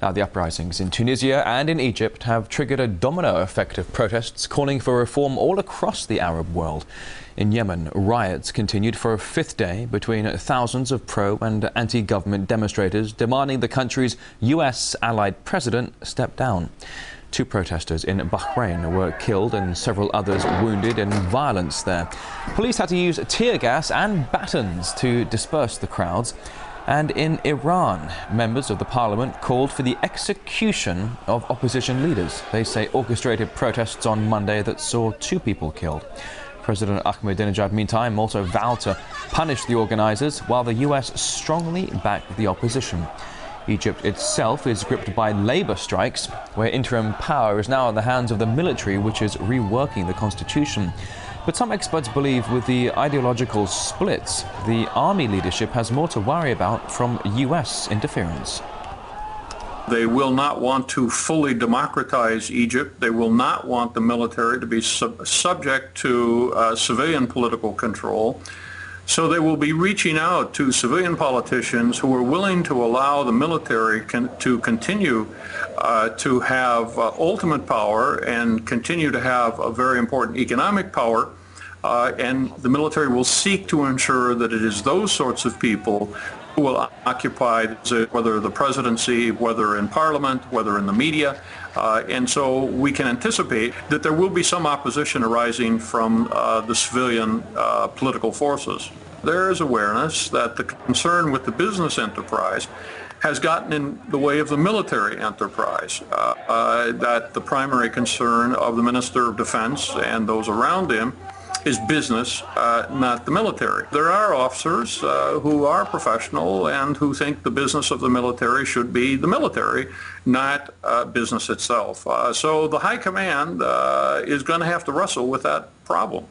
Now, the uprisings in Tunisia and in Egypt have triggered a domino effect of protests calling for reform all across the Arab world. In Yemen, riots continued for a fifth day between thousands of pro- and anti-government demonstrators demanding the country's US allied president step down. 2 protesters in Bahrain were killed and several others wounded in violence there. Police had to use tear gas and batons to disperse the crowds. And in Iran, members of the parliament called for the execution of opposition leaders. They say orchestrated protests on Monday that saw 2 people killed. President Ahmadinejad, meantime, also vowed to punish the organizers, while the US strongly backed the opposition. Egypt itself is gripped by labor strikes, where interim power is now in the hands of the military, which is reworking the constitution. But some experts believe with the ideological splits, the army leadership has more to worry about from US interference. They will not want to fully democratize Egypt. They will not want the military to be subject to civilian political control. So they will be reaching out to civilian politicians who are willing to allow the military to continue to have ultimate power and continue to have a very important economic power. And the military will seek to ensure that it is those sorts of people who will occupy, whether the presidency, whether in parliament, whether in the media. And so we can anticipate that there will be some opposition arising from the civilian political forces. There is awareness that the concern with the business enterprise has gotten in the way of the military enterprise, that the primary concern of the Minister of Defense and those around him is business, not the military. There are officers who are professional and who think the business of the military should be the military, not business itself. So the high command is going to have to wrestle with that problem.